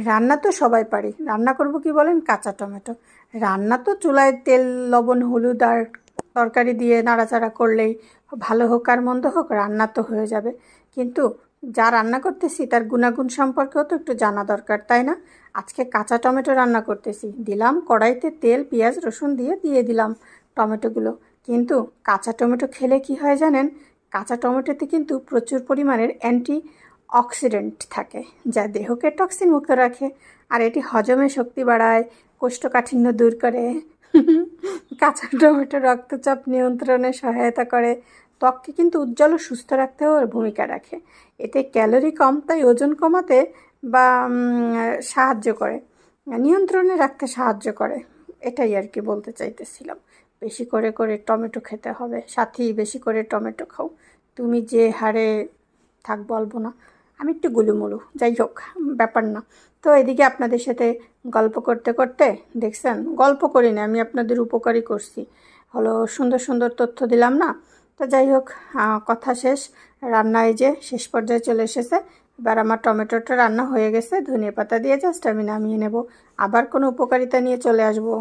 রান্না তো সবাই পারি। রান্না করব কি বলেন? কাঁচা টমেটো। রান্না তো চুলায় তেল, লবণ, হলুদ আর তরকারি দিয়ে নাড়াচাড়া করলেই ভালো হোক আর মন্দ হোক রান্না তো হয়ে যাবে। কিন্তু যা রান্না করতেছি তার গুণাগুণ সম্পর্কেও তো একটু জানা দরকার, তাই না? আজকে কাঁচা টমেটো রান্না করতেছি। দিলাম কড়াইতে তেল, পেঁয়াজ, রসুন দিয়ে দিলাম টমেটোগুলো। কিন্তু কাঁচা টমেটো খেলে কি হয় জানেন? কাঁচা টমেটোতে কিন্তু প্রচুর পরিমাণের অক্সিডেন্ট থাকে, যা দেহকে টক্সিন মুক্ত রাখে। আর এটি হজমে শক্তি বাড়ায়, কোষ্ঠকাঠিন্য দূর করে। কাঁচা টমেটো রক্তচাপ নিয়ন্ত্রণে সহায়তা করে, ত্বককে কিন্তু উজ্জ্বল ও সুস্থ রাখতেও ভূমিকা রাখে। এতে ক্যালোরি কম, তাই ওজন কমাতে বা সাহায্য করে, নিয়ন্ত্রণে রাখতে সাহায্য করে। এটাই আর কি বলতে চাইতেছিলাম। বেশি করে করে টমেটো খেতে হবে। সাথেই বেশি করে টমেটো খাও। তুমি যে হারে থাক বলবো না, আমি একটু গুলুমুলু, যাই হোক ব্যাপার না। তো এদিকে আপনাদের সাথে গল্প করতে করতে দেখছেন, গল্প করি না, আমি আপনাদের উপকারই করছি। হলো সুন্দর সুন্দর তথ্য দিলাম না? তো যাই হোক, কথা শেষ। রান্না এই যে শেষ পর্যায়ে চলে এসেছে। এবার আমার টমেটোটা রান্না হয়ে গেছে। ধনিয়া পাতা দিয়ে জাস্ট আমি নামিয়ে নেব। আবার কোনো উপকারিতা নিয়ে চলে আসবো।